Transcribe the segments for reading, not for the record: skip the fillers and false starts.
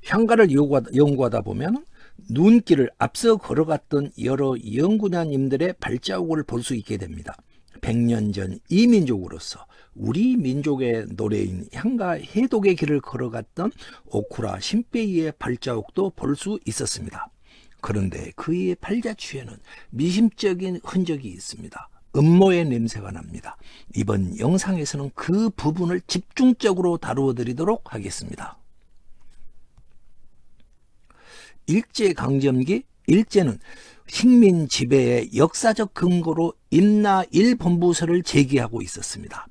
향가를 연구하다 보면 눈길을 앞서 걸어갔던 여러 연구자님들의 발자국을 볼 수 있게 됩니다. 100년 전 이 민족으로서 우리 민족의 노래인 향가 해독의 길을 걸어갔던 오쿠라 신베이의 발자국도 볼 수 있었습니다. 그런데 그의 발자취에는 미심적인 흔적이 있습니다. 음모의 냄새가 납니다. 이번 영상에서는 그 부분을 집중적으로 다루어 드리도록 하겠습니다. 일제강점기, 일제는 식민 지배의 역사적 근거로 임나 1본부설을 제기하고 있었습니다.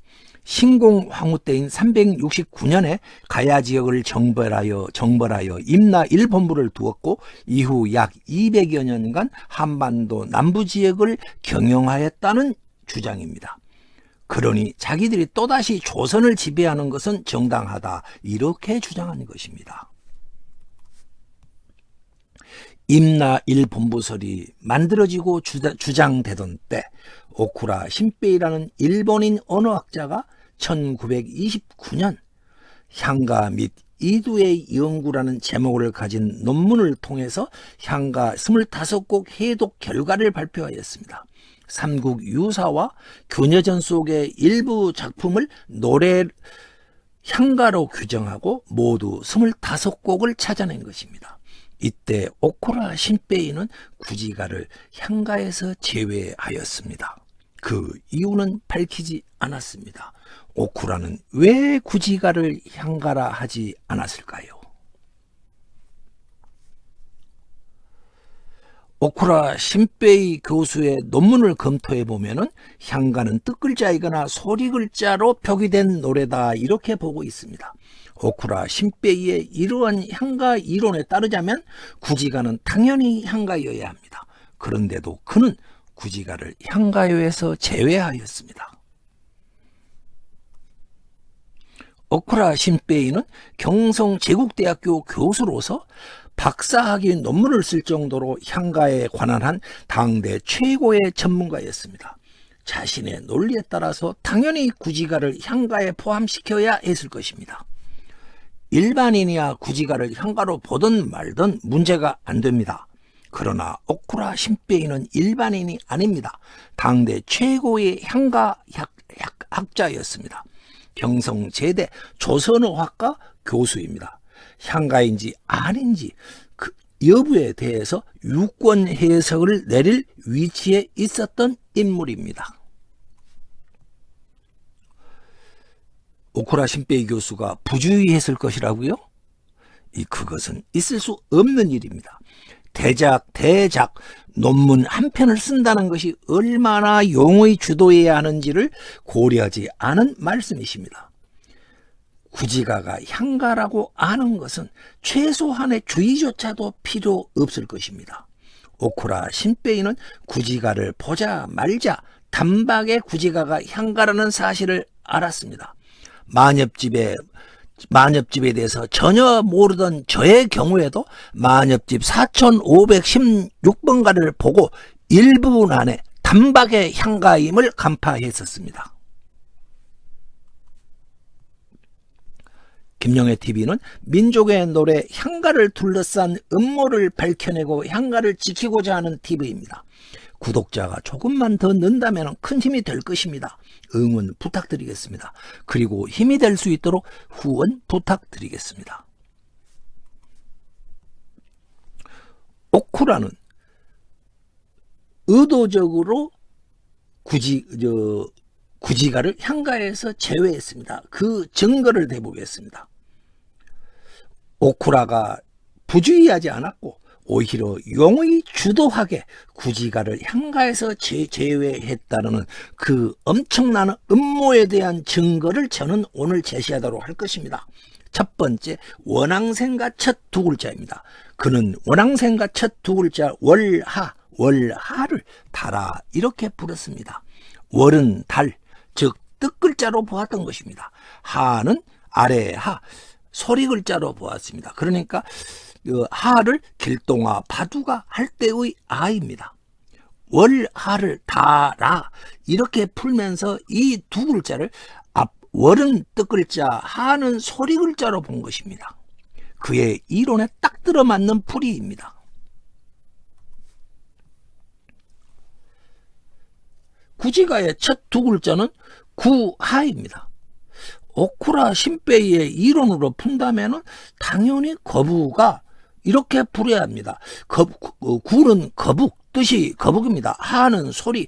신공 황후 때인 369년에 가야 지역을 정벌하여 임나 1본부를 두었고 이후 약 200여 년간 한반도 남부 지역을 경영하였다는 주장입니다. 그러니 자기들이 또다시 조선을 지배하는 것은 정당하다, 이렇게 주장하는 것입니다. 임나 1본부설이 만들어지고 주장되던 때 오쿠라 신베이라는 일본인 언어학자가 1929년 향가 및 이두의 연구라는 제목을 가진 논문을 통해서 향가 25곡 해독 결과를 발표하였습니다. 삼국 유사와 교녀전 속의 일부 작품을 노래 향가로 규정하고 모두 25곡을 찾아낸 것입니다. 이때 오쿠라 신베이는 구지가를 향가에서 제외하였습니다. 그 이유는 밝히지 않았습니다. 오쿠라는 왜 구지가를 향가라 하지 않았을까요? 오쿠라 신베이 교수의 논문을 검토해 보면은 향가는 뜻글자이거나 소리글자로 표기된 노래다, 이렇게 보고 있습니다. 오쿠라 신베이의 이러한 향가 이론에 따르자면 구지가는 당연히 향가여야 합니다. 그런데도 그는 구지가를 향가요에서 제외하였습니다. 오쿠라 신베이는 경성제국대학교 교수로서 박사학위 논문을 쓸 정도로 향가에 관한 한 당대 최고의 전문가였습니다. 자신의 논리에 따라서 당연히 구지가를 향가에 포함시켜야 했을 것입니다. 일반인이야 구지가를 향가로 보든 말든 문제가 안 됩니다. 그러나 오쿠라 신베이는 일반인이 아닙니다. 당대 최고의 향가 학자였습니다. 경성제대 조선어학과 교수입니다. 향가인지 아닌지 그 여부에 대해서 유권 해석을 내릴 위치에 있었던 인물입니다. 오쿠라 신베이 교수가 부주의했을 것이라고요? 그것은 있을 수 없는 일입니다. 대작 논문 한 편을 쓴다는 것이 얼마나 용의 주도해야 하는지를 고려하지 않은 말씀이십니다. 구지가가 향가라고 아는 것은 최소한의 주의조차도 필요 없을 것입니다. 오쿠라 신베이는 구지가를 보자 말자 단박에 구지가가 향가라는 사실을 알았습니다. 만엽집에 대해서 전혀 모르던 저의 경우에도 만엽집 4516번가를 보고 1분 안에 단박에 향가임을 간파했었습니다. 김영애TV는 민족의 노래 향가를 둘러싼 음모를 밝혀내고 향가를 지키고자 하는 TV입니다. 구독자가 조금만 더 는다면 큰 힘이 될 것입니다. 응원 부탁드리겠습니다. 그리고 힘이 될 수 있도록 후원 부탁드리겠습니다. 오쿠라는 의도적으로 구지가를 향가에서 제외했습니다. 그 증거를 대보겠습니다. 오쿠라가 부주의하지 않았고 오히려 용의 주도하게 구지가를 향가에서 제외했다는 그 엄청난 음모에 대한 증거를 저는 오늘 제시하도록 할 것입니다. 첫 번째, 원앙생과 첫 두 글자입니다. 그는 원앙생과 첫 두 글자 월하를 달아 이렇게 부르습니다. 월은 달, 즉 뜻글자로 보았던 것입니다. 하는 아래하, 소리글자로 보았습니다. 그러니까 하를 길동아 바두가 할 때의 아입니다. 월하를 달아 이렇게 풀면서 이 두 글자를 월은 뜻글자, 하는 소리글자로 본 것입니다. 그의 이론에 딱 들어맞는 풀이입니다. 구지가의 첫 두 글자는 구하입니다. 오쿠라 신베이의 이론으로 푼다면 당연히 거부가 이렇게 풀어야 합니다. 구는 거북, 뜻이 거북입니다. 하는 소리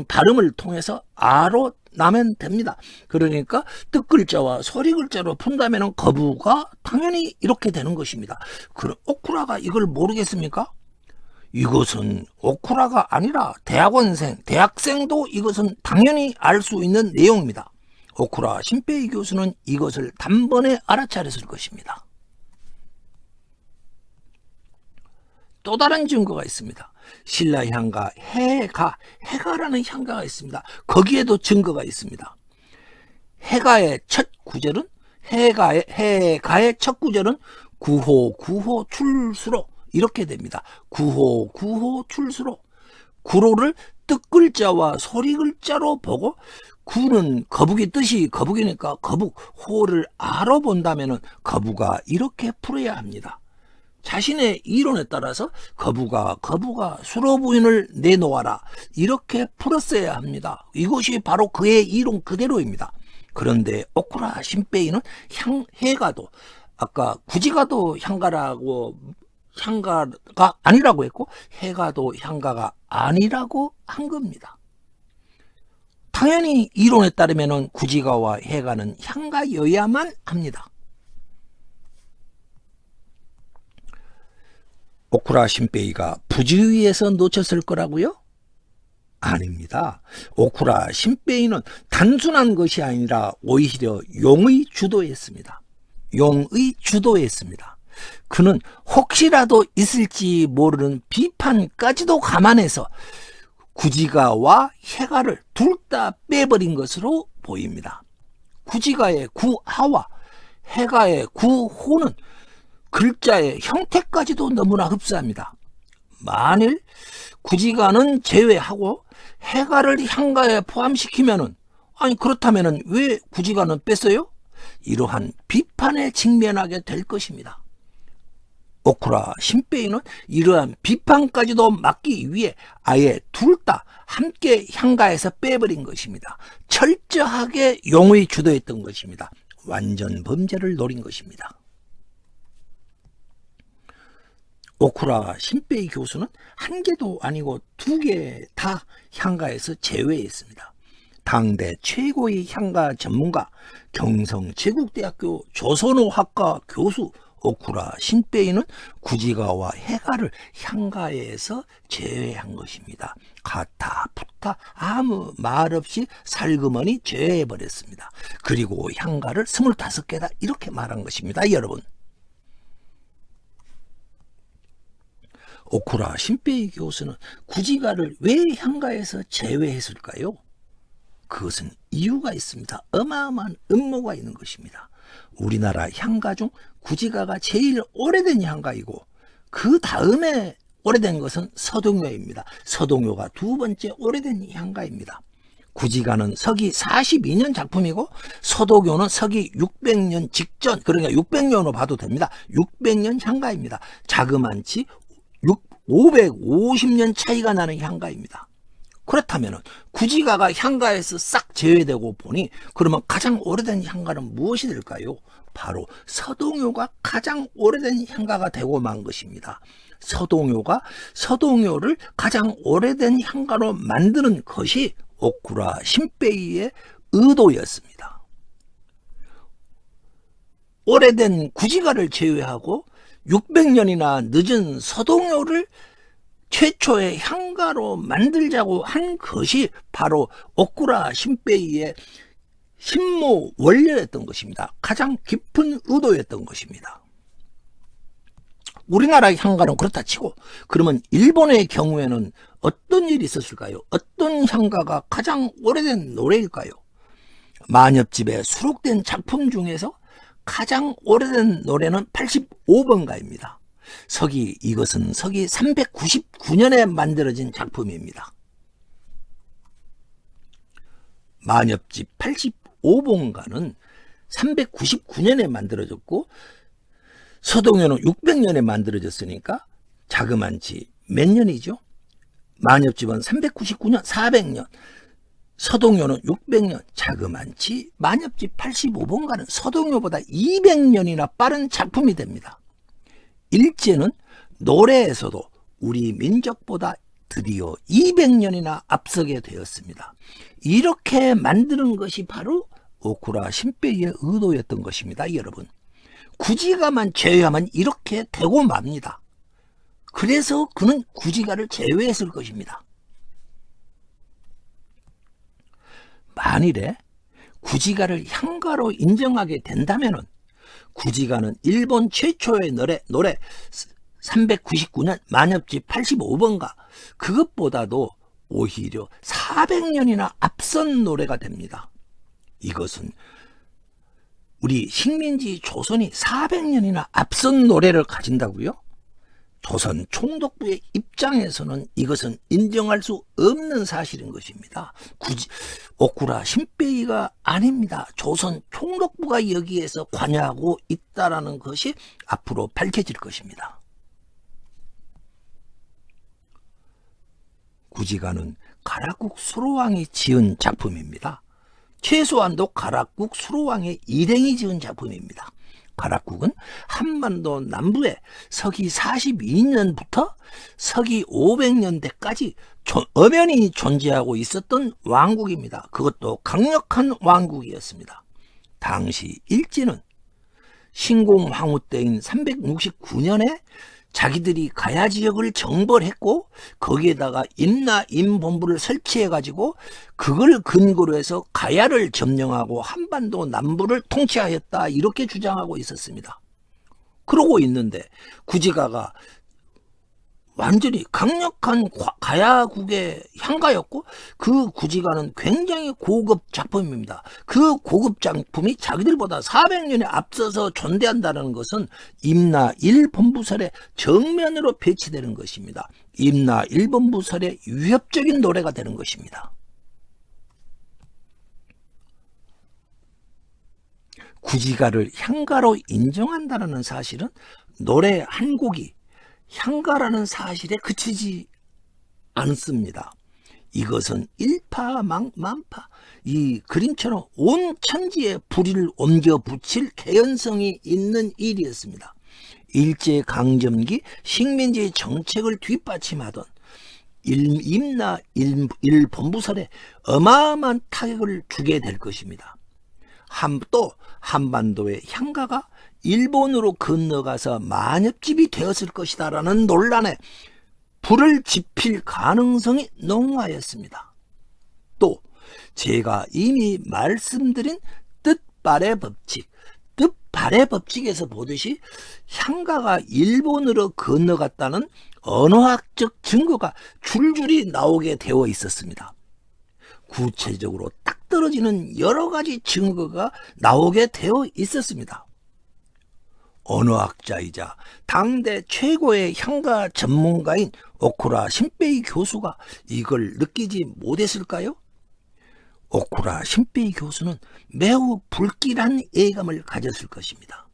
발음을 통해서 아로 나면 됩니다. 그러니까 뜻글자와 소리글자로 푼다면 거부가 당연히 이렇게 되는 것입니다. 그럼 오쿠라가 이걸 모르겠습니까? 이것은 오쿠라가 아니라 대학생도 이것은 당연히 알 수 있는 내용입니다. 오쿠라 신베이 교수는 이것을 단번에 알아차렸을 것입니다. 또 다른 증거가 있습니다. 신라 향가 해가라는 향가가 있습니다. 거기에도 증거가 있습니다. 해가의 첫 구절은 해가의 첫 구절은 구호 출수로 이렇게 됩니다. 구호 출수로 구로를 뜻글자와 소리글자로 보고 구는 거북이 뜻이 거북이니까 거북 호를 알아본다면 거부가 이렇게 풀어야 합니다. 자신의 이론에 따라서 거부가 수로 부인을 내놓아라 이렇게 풀었어야 합니다. 이것이 바로 그의 이론 그대로입니다. 그런데 오쿠라 신베이는 해가도 아까 구지가도 향가가 아니라고 했고 해가도 향가가 아니라고 한 겁니다. 당연히 이론에 따르면 구지가와 해가는 향가여야만 합니다. 오쿠라 신베이가 부주의에서 놓쳤을 거라고요? 아닙니다. 오쿠라 신베이는 단순한 것이 아니라 오히려 용의 주도했습니다. 그는 혹시라도 있을지 모르는 비판까지도 감안해서 구지가와 해가를 둘 다 빼버린 것으로 보입니다. 구지가의 구하와 해가의 구호는 글자의 형태까지도 너무나 흡사합니다. 만일 구지가는 제외하고 해가를 향가에 포함시키면은 그렇다면은 왜 구지가는 뺐어요? 이러한 비판에 직면하게 될 것입니다. 오쿠라 신베이는 이러한 비판까지도 막기 위해 아예 둘 다 함께 향가에서 빼버린 것입니다. 철저하게 용의 주도했던 것입니다. 완전 범죄를 노린 것입니다. 오쿠라 신베이 교수는 한 개도 아니고 두 개 다 향가에서 제외했습니다. 당대 최고의 향가 전문가 경성제국대학교 조선어학과 교수 오쿠라 신베이는 구지가와 해가를 향가에서 제외한 것입니다. 가타 푸타 아무 말 없이 살그머니 제외해버렸습니다. 그리고 향가를 25개다 이렇게 말한 것입니다. 여러분, 오쿠라 신베이 교수는 구지가를 왜 향가에서 제외했을까요? 그것은 이유가 있습니다. 어마어마한 음모가 있는 것입니다. 우리나라 향가 중 구지가가 제일 오래된 향가이고 그 다음에 오래된 것은 서동요입니다. 서동요가 두 번째 오래된 향가입니다. 구지가는 서기 42년 작품이고 서동요는 서기 600년 직전, 그러니까 600년으로 봐도 됩니다. 600년 향가입니다. 자그만치 550년 차이가 나는 향가입니다. 그렇다면 구지가가 향가에서 싹 제외되고 보니 그러면 가장 오래된 향가는 무엇이 될까요? 바로 서동요가 가장 오래된 향가가 되고 만 것입니다. 서동요를 가장 오래된 향가로 만드는 것이 오쿠라 신베이의 의도였습니다. 오래된 구지가를 제외하고 600년이나 늦은 서동요를 최초의 향가로 만들자고 한 것이 바로 오쿠라 신베이의 심모 원료였던 것입니다. 가장 깊은 의도였던 것입니다. 우리나라 향가는 그렇다 치고 그러면 일본의 경우에는 어떤 일이 있었을까요? 어떤 향가가 가장 오래된 노래일까요? 만엽집에 수록된 작품 중에서 가장 오래된 노래는 85번가입니다. 이것은 서기 399년에 만들어진 작품입니다. 만엽집 85번가는 399년에 만들어졌고 서동요는 600년에 만들어졌으니까 자그만치 몇 년이죠? 만엽집은 399년, 400년. 서동요는 600년, 자그만치 만엽집 85번가는 서동요보다 200년이나 빠른 작품이 됩니다. 일제는 노래에서도 우리 민족보다 드디어 200년이나 앞서게 되었습니다. 이렇게 만드는 것이 바로 오쿠라 신베이의 의도였던 것입니다. 여러분, 구지가만 제외하면 이렇게 되고 맙니다. 그래서 그는 구지가를 제외했을 것입니다. 만일에 구지가를 향가로 인정하게 된다면 구지가는 일본 최초의 노래 399년 만엽집 85번가 그것보다도 오히려 400년이나 앞선 노래가 됩니다. 이것은 우리 식민지 조선이 400년이나 앞선 노래를 가진다고요? 조선 총독부의 입장에서는 이것은 인정할 수 없는 사실인 것입니다. 굳이 오쿠라 신베이가 아닙니다. 조선 총독부가 여기에서 관여하고 있다는 것이 앞으로 밝혀질 것입니다. 구지가는 가락국 수로왕이 지은 작품입니다. 최소한도 가락국 수로왕의 일행이 지은 작품입니다. 가락국은 한반도 남부에 서기 42년부터 서기 500년대까지 엄연히 존재하고 있었던 왕국입니다. 그것도 강력한 왕국이었습니다. 당시 일제는 신공황후 때인 369년에 자기들이 가야 지역을 정벌했고 거기에다가 임나임본부를 설치해가지고 그걸 근거로 해서 가야를 점령하고 한반도 남부를 통치하였다 이렇게 주장하고 있었습니다. 그러고 있는데 구지가가 완전히 강력한 가야국의 향가였고 그 구지가는 굉장히 고급 작품입니다. 그 고급 작품이 자기들보다 400년에 앞서서 존재한다는 것은 임나 1본부설의 정면으로 배치되는 것입니다. 임나 1본부설의 위협적인 노래가 되는 것입니다. 구지가를 향가로 인정한다는 사실은 노래 한 곡이 향가라는 사실에 그치지 않습니다. 이것은 일파만파 이 그림처럼 온 천지에 불의를 옮겨 붙일 개연성이 있는 일이었습니다. 일제강점기 식민지 정책을 뒷받침하던 임나 1본부설에 어마어마한 타격을 주게 될 것입니다. 또 한반도의 향가가 일본으로 건너가서 만엽집이 되었을 것이다 라는 논란에 불을 지필 가능성이 농후하였습니다. 또 제가 이미 말씀드린 뜻발의 법칙에서 보듯이 향가가 일본으로 건너갔다는 언어학적 증거가 줄줄이 나오게 되어 있었습니다. 구체적으로 딱 떨어지는 여러 가지 증거가 나오게 되어 있었습니다. 언어학자이자 당대 최고의 향가 전문가인 오쿠라 신베이 교수가 이걸 느끼지 못했을까요? 오쿠라 신베이 교수는 매우 불길한 예감을 가졌을 것입니다.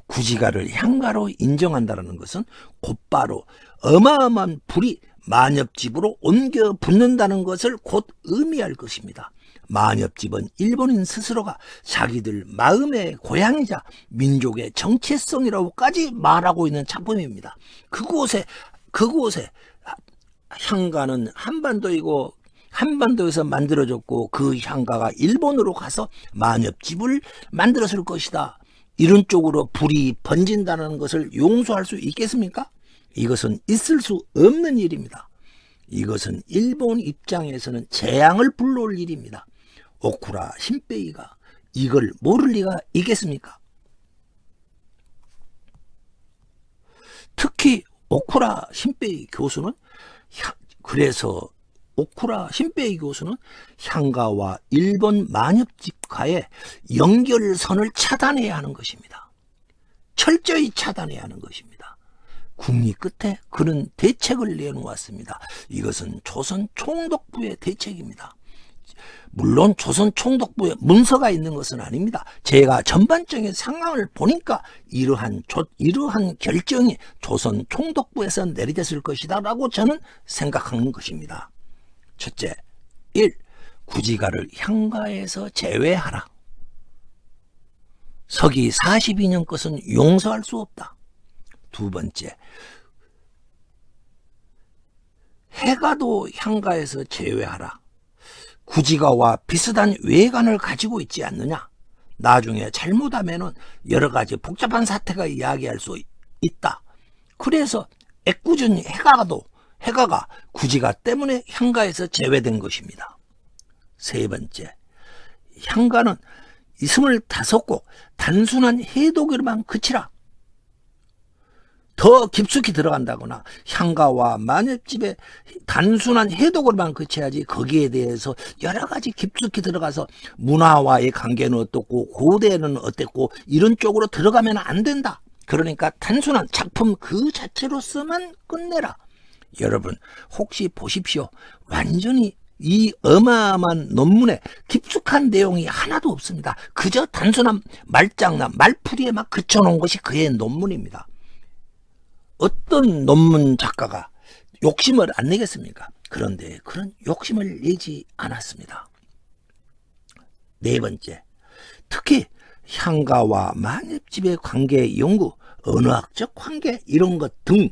구지가를 향가로 인정한다는 것은 곧바로 어마어마한 불이 만엽집으로 옮겨 붙는다는 것을 곧 의미할 것입니다. 만엽집은 일본인 스스로가 자기들 마음의 고향이자 민족의 정체성이라고까지 말하고 있는 작품입니다. 그곳에 향가는 한반도이고 한반도에서 만들어졌고 그 향가가 일본으로 가서 만엽집을 만들었을 것이다. 이런 쪽으로 불이 번진다는 것을 용서할 수 있겠습니까? 이것은 있을 수 없는 일입니다. 이것은 일본 입장에서는 재앙을 불러올 일입니다. 오쿠라 신베이가 이걸 모를 리가 있겠습니까? 특히 오쿠라 신베이 교수는 향가와 일본 만엽집과의 연결선을 차단해야 하는 것입니다. 철저히 차단해야 하는 것입니다. 국리 끝에 그런 대책을 내놓았습니다. 이것은 조선 총독부의 대책입니다. 물론 조선 총독부에 문서가 있는 것은 아닙니다. 제가 전반적인 상황을 보니까 이러한 결정이 조선 총독부에서 내려졌을 것이다 라고 저는 생각하는 것입니다. 첫째, 1. 구지가를 향가에서 제외하라. 서기 42년 것은 용서할 수 없다. 두 번째, 해가도 향가에서 제외하라. 구지가와 비슷한 외관을 가지고 있지 않느냐. 나중에 잘못하면 여러 가지 복잡한 사태가 이야기할 수 있다. 그래서 애꿎은 해가가 구지가 때문에 향가에서 제외된 것입니다. 세 번째, 향가는 25곡 단순한 해독으로만 그치라. 더 깊숙이 들어간다거나 향가와 만엽집에 단순한 해독으로만 그쳐야지 거기에 대해서 여러 가지 깊숙이 들어가서 문화와의 관계는 어떻고 고대는 어땠고 이런 쪽으로 들어가면 안 된다. 그러니까 단순한 작품 그 자체로서만 끝내라. 여러분 혹시 보십시오. 완전히 이 어마어마한 논문에 깊숙한 내용이 하나도 없습니다. 그저 단순한 말장난, 말풀이에 막 그쳐놓은 것이 그의 논문입니다. 어떤 논문 작가가 욕심을 안 내겠습니까? 그런데 그런 욕심을 내지 않았습니다. 네 번째, 특히 향가와 만엽집의 관계 연구, 언어학적 관계 이런 것 등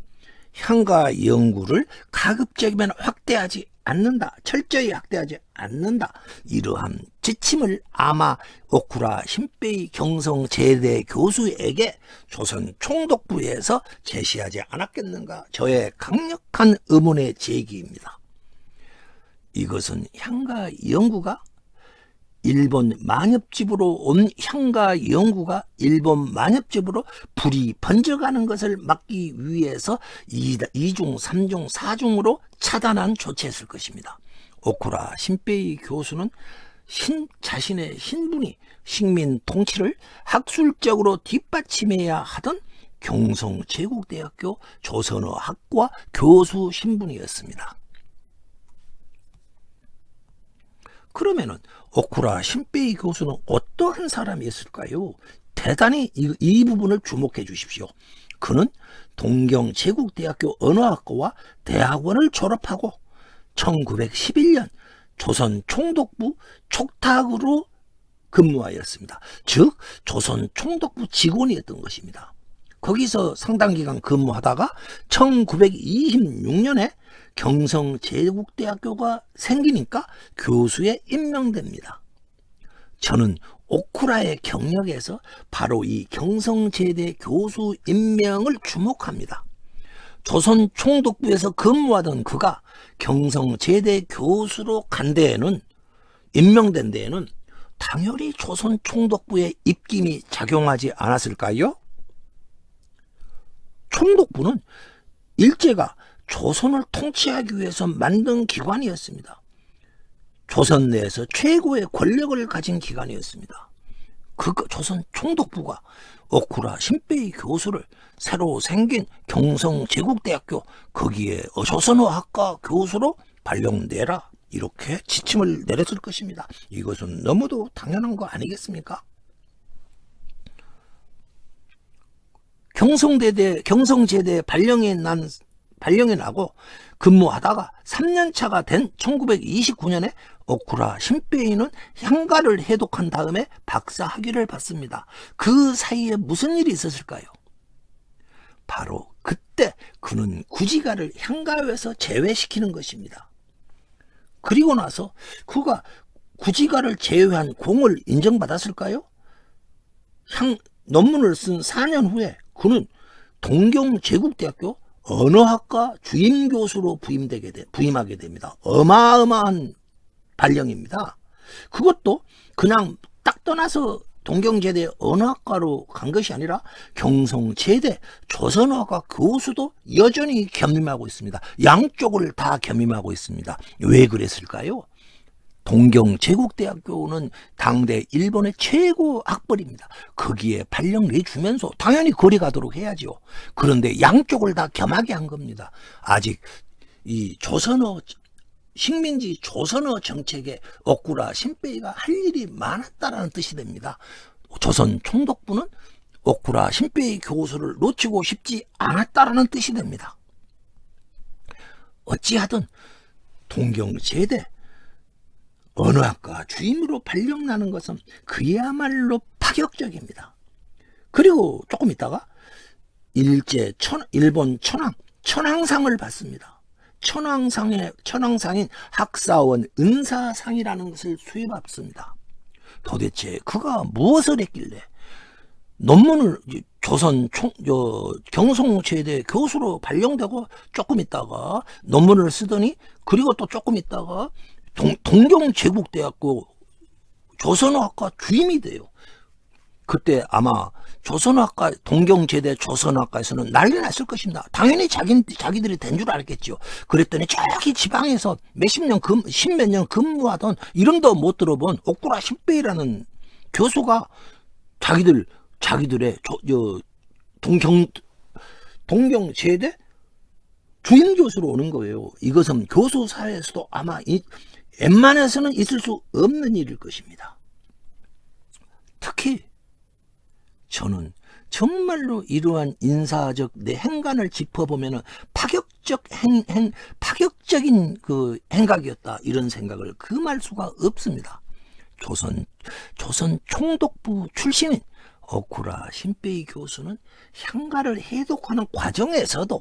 향가 연구를 가급적이면 확대하지 않는다. 철저히 확대하지 않는다. 이러한 지침을 아마 오쿠라 신베이 경성제대 교수에게 조선 총독부에서 제시하지 않았겠는가. 저의 강력한 의문의 제기입니다. 이것은 향가 연구가 일본 만엽집으로 온 향가 연구가 일본 만엽집으로 불이 번져가는 것을 막기 위해서 2중, 3중, 4중으로 차단한 조치했을 것입니다. 오쿠라 신베이 교수는 자신의 신분이 식민 통치를 학술적으로 뒷받침해야 하던 경성제국대학교 조선어학과 교수 신분이었습니다. 그러면은 오쿠라 신베이 교수는 어떠한 사람이었을까요? 대단히 이 부분을 주목해 주십시오. 그는 동경제국대학교 언어학과와 대학원을 졸업하고 1911년 조선 총독부 촉탁으로 근무하였습니다. 즉 조선 총독부 직원이었던 것입니다. 거기서 상당 기간 근무하다가 1926년에 경성제국대학교가 생기니까 교수에 임명됩니다. 저는 오쿠라의 경력에서 바로 이 경성제대 교수 임명을 주목합니다. 조선 총독부에서 근무하던 그가 경성제대 교수로 간 데에는, 임명된 데에는 당연히 조선 총독부의 입김이 작용하지 않았을까요? 총독부는 일제가 조선을 통치하기 위해서 만든 기관이었습니다. 조선 내에서 최고의 권력을 가진 기관이었습니다. 조선 총독부가 오쿠라 신베이 교수를 새로 생긴 경성제국대학교 거기에 조선어학과 교수로 발령내라 이렇게 지침을 내렸을 것입니다. 이것은 너무도 당연한 거 아니겠습니까? 경성제대 발령이 나고 근무하다가 3년차가 된 1929년에 오쿠라 신베이는 향가를 해독한 다음에 박사 학위를 받습니다. 그 사이에 무슨 일이 있었을까요? 바로 그때 그는 구지가를 향가에서 제외시키는 것입니다. 그리고 나서 그가 구지가를 제외한 공을 인정받았을까요? 논문을 쓴 4년 후에 그는 동경제국대학교 언어학과 주임교수로 부임하게 됩니다. 어마어마한 발령입니다. 그것도 그냥 딱 떠나서 동경제대 언어학과로 간 것이 아니라 경성제대 조선어학과 교수도 여전히 겸임하고 있습니다. 양쪽을 다 겸임하고 있습니다. 왜 그랬을까요? 동경제국대학교는 당대 일본의 최고 학벌입니다. 거기에 발령 내주면서 당연히 거리 가도록 해야죠. 그런데 양쪽을 다 겸하게 한 겁니다. 아직 이 조선어 식민지 조선어 정책에 오쿠라 신베이가 할 일이 많았다라는 뜻이 됩니다. 조선 총독부는 오쿠라 신베이 교수를 놓치고 싶지 않았다라는 뜻이 됩니다. 어찌하든 동경제대 언어학과 주임으로 발령나는 것은 그야말로 파격적입니다. 그리고 조금 있다가 일본 천황상을 받습니다. 천황상인 학사원 은사상이라는 것을 수여받습니다. 도대체 그가 무엇을 했길래 논문을 경성제대 교수로 발령되고 조금 있다가 논문을 쓰더니 그리고 또 조금 있다가 동경제국대학교 조선어학과 주임이 돼요. 그때 아마 동경제대 조선어학과에서는 난리 났을 것입니다. 당연히 자기들이 된 줄 알겠죠. 그랬더니 저기 지방에서 십몇 년 근무하던 이름도 못 들어본 오쿠라 신베이라는 교수가 자기들의 동경제대 주임 교수로 오는 거예요. 이것은 교수 사회에서도 아마 웬만해서는 있을 수 없는 일일 것입니다. 특히 저는 정말로 이러한 인사적 내 행간을 짚어보면 파격적인 그 행각이었다 이런 생각을 금할 수가 없습니다. 조선 총독부 출신인 오쿠라 신베이 교수는 향가를 해독하는 과정에서도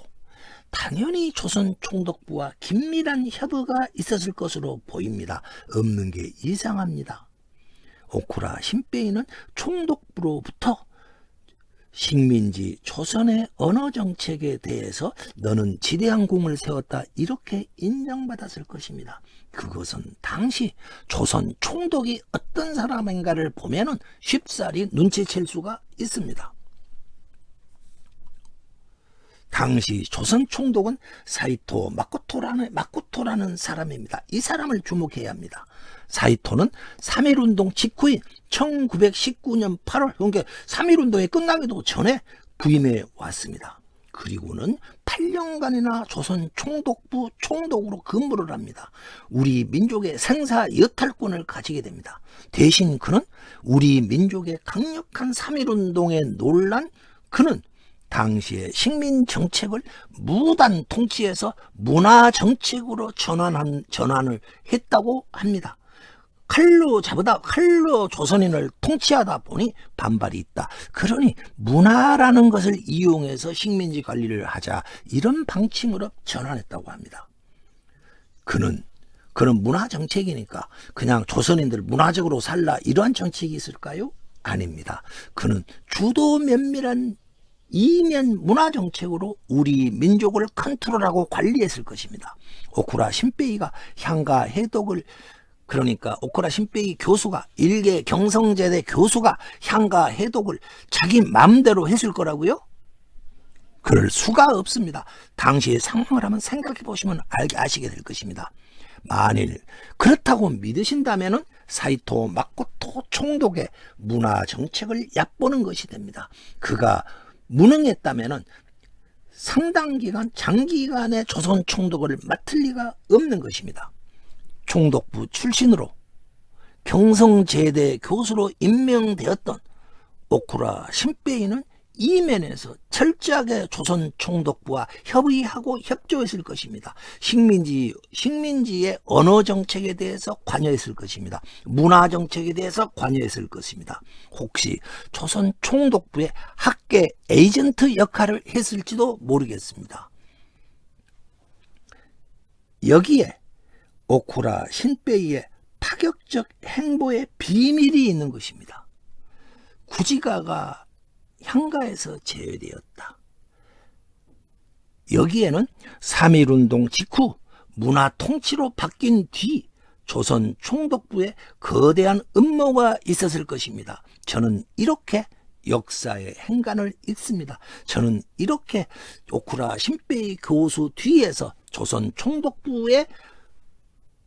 당연히 조선 총독부와 긴밀한 협의가 있었을 것으로 보입니다. 없는 게 이상합니다. 오쿠라 신베이는 총독부로부터 식민지 조선의 언어 정책에 대해서 너는 지대한 공을 세웠다 이렇게 인정받았을 것입니다. 그것은 당시 조선 총독이 어떤 사람인가를 보면은 쉽사리 눈치챌 수가 있습니다. 당시 조선 총독은 사이토 마코토라는 사람입니다. 이 사람을 주목해야 합니다. 사이토는 3.1운동 직후인 1919년 8월, 그러니까 3.1운동이 끝나기도 전에 부임해 왔습니다. 그리고는 8년간이나 조선 총독부 총독으로 근무를 합니다. 우리 민족의 생사 여탈권을 가지게 됩니다. 대신 그는 우리 민족의 강력한 3.1운동에 놀란 그는 당시에 식민 정책을 무단 통치해서 문화 정책으로 전환을 했다고 합니다. 칼로 조선인을 통치하다 보니 반발이 있다. 그러니 문화라는 것을 이용해서 식민지 관리를 하자 이런 방침으로 전환했다고 합니다. 그는 문화 정책이니까 그냥 조선인들 문화적으로 살라 이러한 정책이 있을까요? 아닙니다. 그는 주도 면밀한 이면 문화 정책으로 우리 민족을 컨트롤하고 관리했을 것입니다. 오쿠라 신베이가 향가 해독을 그러니까 오쿠라 신베이 교수가 일개 경성제대 교수가 향가 해독을 자기 마음대로 했을 거라고요? 그럴 수가 없습니다. 당시의 상황을 한번 생각해 보시면 아시게 될 것입니다. 만일 그렇다고 믿으신다면 사이토 마코토 총독의 문화 정책을 얕보는 것이 됩니다. 그가 무능했다면 상당 기간 장기간의 조선 총독을 맡을 리가 없는 것입니다. 총독부 출신으로 경성제대 교수로 임명되었던 오쿠라 신베이는 이면에서 철저하게 조선 총독부와 협의하고 협조했을 것입니다. 식민지의 언어 정책에 대해서 관여했을 것입니다. 문화 정책에 대해서 관여했을 것입니다. 혹시 조선 총독부의 학계 에이전트 역할을 했을지도 모르겠습니다. 여기에 오쿠라 신베이의 파격적 행보의 비밀이 있는 것입니다. 구지가가 향가에서 제외되었다. 여기에는 3.1운동 직후 문화 통치로 바뀐 뒤 조선 총독부에 거대한 음모가 있었을 것입니다. 저는 이렇게 역사의 행간을 읽습니다. 저는 이렇게 오쿠라 신베이 교수 뒤에서 조선 총독부의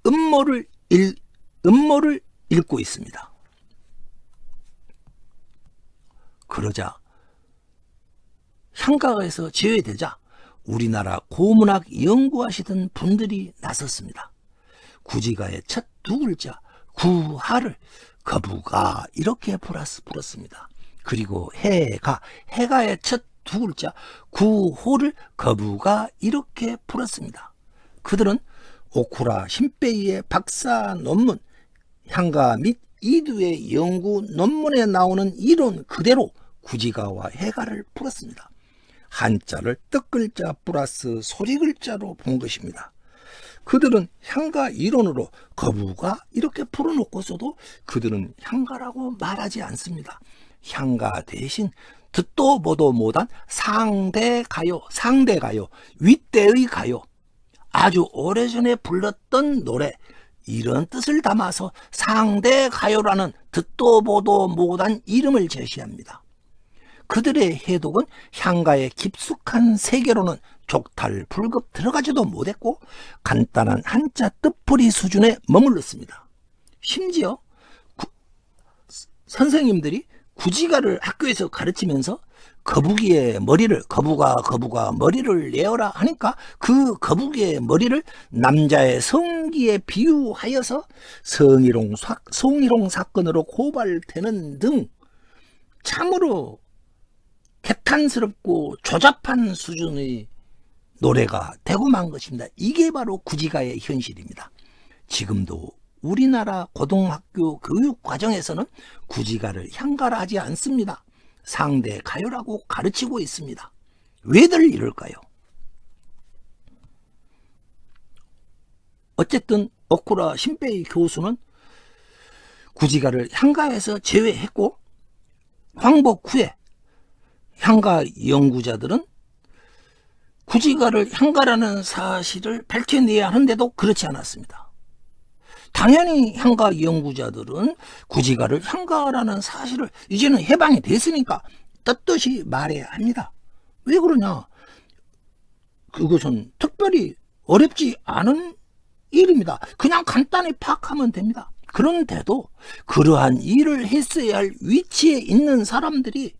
음모를 읽고 있습니다. 그러자 향가에서 제외되자 우리나라 고문학 연구하시던 분들이 나섰습니다. 구지가의 첫 두 글자 구하를 거부가 이렇게 풀었습니다. 그리고 해가의 첫 두 글자 구호를 거부가 이렇게 풀었습니다. 그들은 오쿠라 신베이의 박사 논문, 향가 및 이두의 연구 논문에 나오는 이론 그대로 구지가와 해가를 풀었습니다. 한자를 뜻글자 플러스 소리글자로 본 것입니다. 그들은 향가 이론으로 거부가 이렇게 풀어놓고서도 그들은 향가라고 말하지 않습니다. 향가 대신 듣도 보도 못한 상대가요, 윗대의 가요, 아주 오래전에 불렀던 노래, 이런 뜻을 담아서 상대가요라는 듣도 보도 못한 이름을 제시합니다. 그들의 해독은 향가의 깊숙한 세계로는 족탈불급 들어가지도 못했고 간단한 한자 뜻풀이 수준에 머물렀습니다. 심지어 선생님들이 구지가를 학교에서 가르치면서 거북이의 머리를 거북아 머리를 내어라 하니까 그 거북이의 머리를 남자의 성기에 비유하여서 성희롱 사건으로 고발되는 등 참으로 개탄스럽고 조잡한 수준의 노래가 되고 만 것입니다. 이게 바로 구지가의 현실입니다. 지금도 우리나라 고등학교 교육 과정에서는 구지가를 향가라 하지 않습니다. 상대 가요라고 가르치고 있습니다. 왜들 이럴까요? 어쨌든 오쿠라 신베이 교수는 구지가를 향가에서 제외했고 광복 후에 향가 연구자들은 구지가를 향가라는 사실을 밝혀내야 하는데도 그렇지 않았습니다. 당연히 향가 연구자들은 구지가를 향가라는 사실을 이제는 해방이 됐으니까 떳떳이 말해야 합니다. 왜 그러냐? 그것은 특별히 어렵지 않은 일입니다. 그냥 간단히 파악하면 됩니다. 그런데도 그러한 일을 했어야 할 위치에 있는 사람들이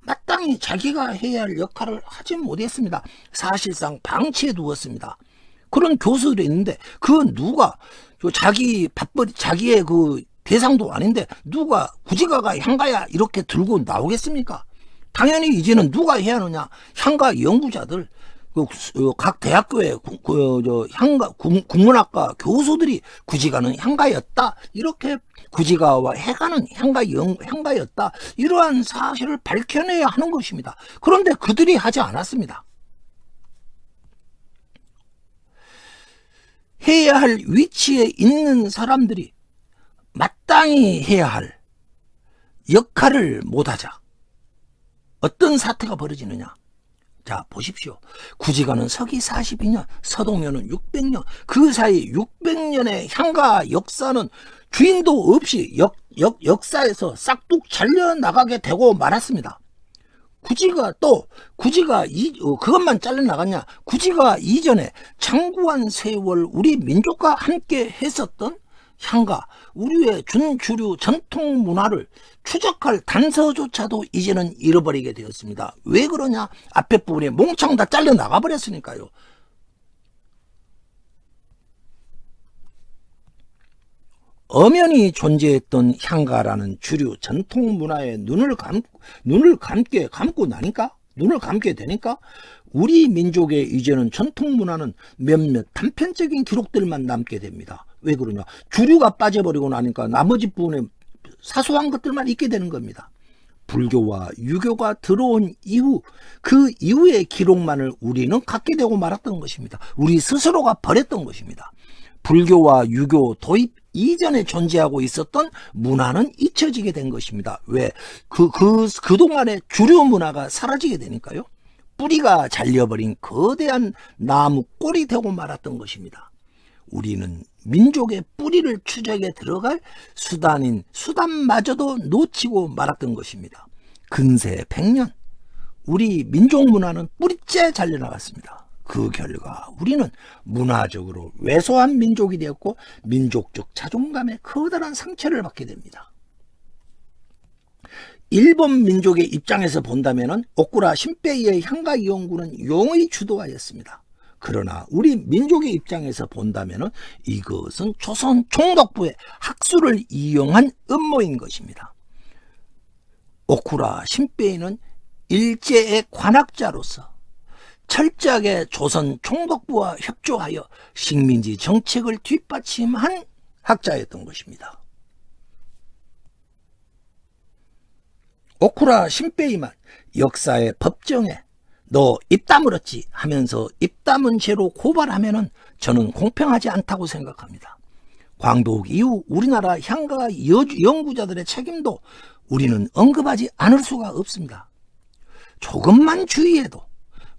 마땅히 자기가 해야 할 역할을 하지 못했습니다. 사실상 방치해 두었습니다. 그런 교수들이 있는데 그 누가 자기의 그 대상도 아닌데 누가 구지가가 향가야 이렇게 들고 나오겠습니까? 당연히 이제는 누가 해야 하느냐? 향가 연구자들, 각 대학교의 향가 국문학과 교수들이 구지가는 향가였다 이렇게 구지가와 해가는 향가였다 이러한 사실을 밝혀내야 하는 것입니다. 그런데 그들이 하지 않았습니다. 해야 할 위치에 있는 사람들이 마땅히 해야 할 역할을 못하자 어떤 사태가 벌어지느냐? 자, 보십시오. 구지가는 서기 42년, 서동면은 600년, 그 사이 600년의 향가 역사는 주인도 없이 역사에서 싹둑 잘려나가게 되고 말았습니다. 그것만 잘려나갔냐? 구지가 이전에 장구한 세월 우리 민족과 함께 했었던 향가, 우리의 준주류 전통 문화를 추적할 단서조차도 이제는 잃어버리게 되었습니다. 왜 그러냐? 앞에 부분에 몽창 다 잘려나가 버렸으니까요. 엄연히 존재했던 향가라는 주류 전통 문화에 눈을 감게 되니까 우리 민족의 이제는 전통 문화는 몇몇 단편적인 기록들만 남게 됩니다. 왜 그러냐? 주류가 빠져버리고 나니까 나머지 부분에 사소한 것들만 있게 되는 겁니다. 불교와 유교가 들어온 이후 그 이후의 기록만을 우리는 갖게 되고 말았던 것입니다. 우리 스스로가 버렸던 것입니다. 불교와 유교 도입 이전에 존재하고 있었던 문화는 잊혀지게 된 것입니다. 왜? 그동안의 주류 문화가 사라지게 되니까요. 뿌리가 잘려버린 거대한 나무 꼴이 되고 말았던 것입니다. 우리는 민족의 뿌리를 추적에 들어갈 수단마저도 놓치고 말았던 것입니다. 근세 100년 우리 민족 문화는 뿌리째 잘려나갔습니다. 그 결과 우리는 문화적으로 왜소한 민족이 되었고 민족적 자존감에 커다란 상처를 받게 됩니다. 일본 민족의 입장에서 본다면 오쿠라 신베이의 향가 연구는 용의 주도하였습니다. 그러나 우리 민족의 입장에서 본다면 이것은 조선 총독부의 학술을 이용한 음모인 것입니다. 오쿠라 신베이는 일제의 관학자로서 철저하게 조선 총독부와 협조하여 식민지 정책을 뒷받침한 학자였던 것입니다. 오쿠라 신베이만 역사의 법정에 너 입 다물었지 하면서 입 다문 죄로 고발하면은 저는 공평하지 않다고 생각합니다. 광복 이후 우리나라 향가 연구자들의 책임도 우리는 언급하지 않을 수가 없습니다. 조금만 주의해도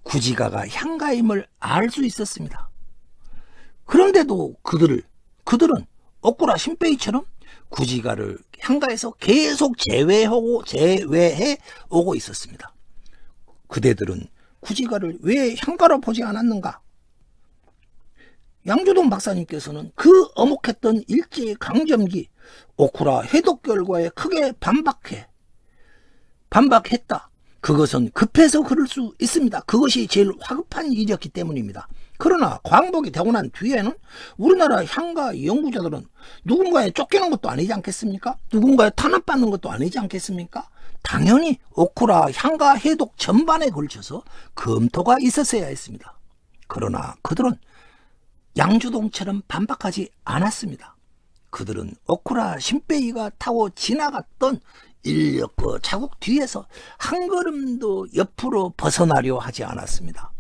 구지가가 향가임을 알 수 있었습니다. 그런데도 그들은 오쿠라 신베이처럼 구지가를 향가에서 계속 제외해 오고 있었습니다. 그대들은 구지가를 왜 향가로 보지 않았는가? 양조동 박사님께서는 그 어목했던 일제의 강점기 오쿠라 해독 결과에 크게 반박했다. 그것은 급해서 그럴 수 있습니다. 그것이 제일 화급한 일이었기 때문입니다. 그러나 광복이 되고 난 뒤에는 우리나라 향가 연구자들은 누군가에 쫓기는 것도 아니지 않겠습니까? 누군가에 탄압받는 것도 아니지 않겠습니까? 당연히 오쿠라 향가 해독 전반에 걸쳐서 검토가 있었어야 했습니다. 그러나 그들은 양주동처럼 반박하지 않았습니다. 그들은 오쿠라 신베이가 타고 지나갔던 인력거 자국 뒤에서 한 걸음도 옆으로 벗어나려 하지 않았습니다.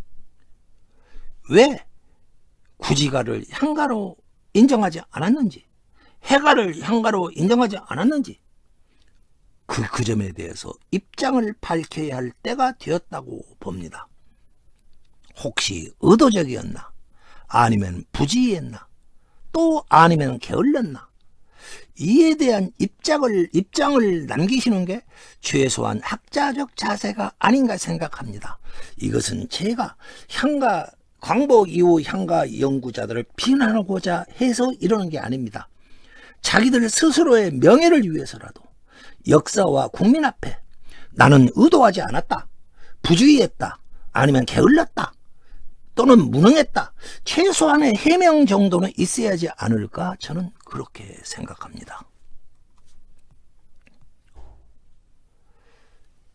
왜 구지가를 향가로 인정하지 않았는지, 해가를 향가로 인정하지 않았는지 그 점에 대해서 입장을 밝혀야 할 때가 되었다고 봅니다. 혹시 의도적이었나? 아니면 부지했나? 또 아니면 게을렀나? 이에 대한 입장을 남기시는 게 최소한 학자적 자세가 아닌가 생각합니다. 이것은 제가 광복 이후 향가 연구자들을 비난하고자 해서 이러는 게 아닙니다. 자기들 스스로의 명예를 위해서라도 역사와 국민 앞에 나는 의도하지 않았다, 부주의했다, 아니면 게을렀다, 또는 무능했다, 최소한의 해명 정도는 있어야지 않을까 저는 그렇게 생각합니다.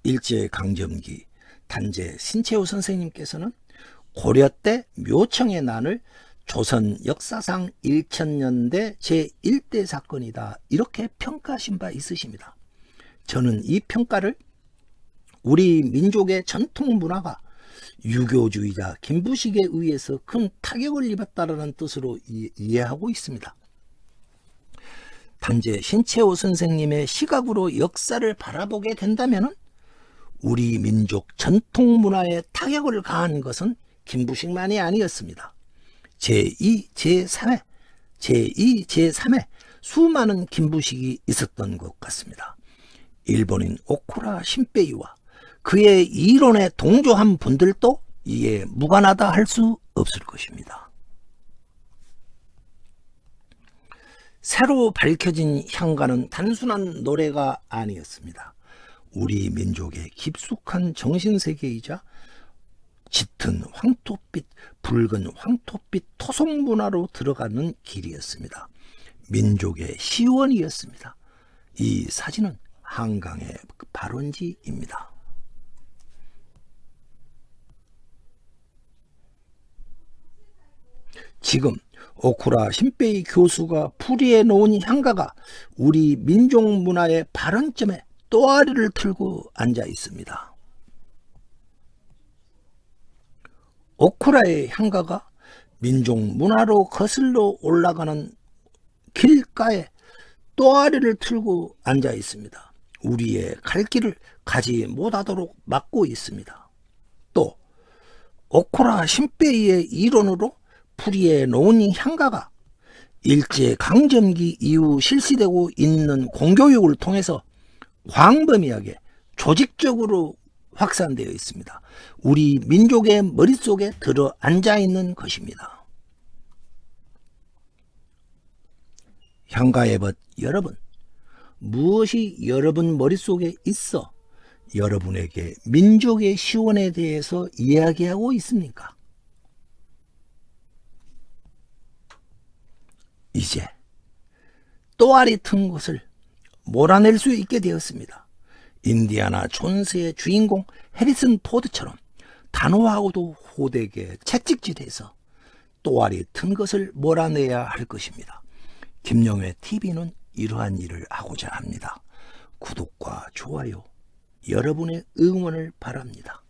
일제강점기 단재 신채호 선생님께서는 고려 때 묘청의 난을 조선 역사상 1000년대 제1대 사건이다 이렇게 평가하신 바 있으십니다. 저는 이 평가를 우리 민족의 전통 문화가 유교주의자 김부식에 의해서 큰 타격을 입었다라는 뜻으로 이해하고 있습니다. 단재 신채호 선생님의 시각으로 역사를 바라보게 된다면 우리 민족 전통 문화에 타격을 가한 것은 김부식만이 아니었습니다. 제2, 제3회 수많은 김부식이 있었던 것 같습니다. 일본인 오쿠라 신베이와 그의 이론에 동조한 분들도 이에 무관하다 할 수 없을 것입니다. 새로 밝혀진 향가는 단순한 노래가 아니었습니다. 우리 민족의 깊숙한 정신세계이자 짙은 황토빛, 붉은 황토빛 토속문화로 들어가는 길이었습니다. 민족의 시원이었습니다. 이 사진은 한강의 발원지입니다. 지금 오쿠라 신베이 교수가 풀이해 놓은 향가가 우리 민족 문화의 발원점에 또아리를 틀고 앉아 있습니다. 오쿠라의 향가가 민족 문화로 거슬러 올라가는 길가에 또아리를 틀고 앉아 있습니다. 우리의 갈 길을 가지 못하도록 막고 있습니다. 또 오쿠라 신베이의 이론으로 풀이해 놓은 향가가 일제강점기 이후 실시되고 있는 공교육을 통해서 광범위하게 조직적으로 확산되어 있습니다. 우리 민족의 머릿속에 들어 앉아 있는 것입니다. 향가의 벗 여러분, 무엇이 여러분 머릿속에 있어 여러분에게 민족의 시원에 대해서 이야기하고 있습니까? 이제 또아리 튼 것을 몰아낼 수 있게 되었습니다. 인디아나 존스의 주인공 해리슨 포드처럼 단호하고도 호되게 채찍질해서 또아리 튼 것을 몰아내야 할 것입니다. 김영회 TV는 이러한 일을 하고자 합니다. 구독과 좋아요, 여러분의 응원을 바랍니다.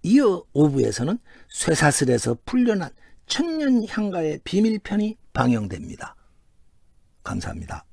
이어 5부에서는 쇠사슬에서 풀려난 천년향가의 비밀편이 방영됩니다. 감사합니다.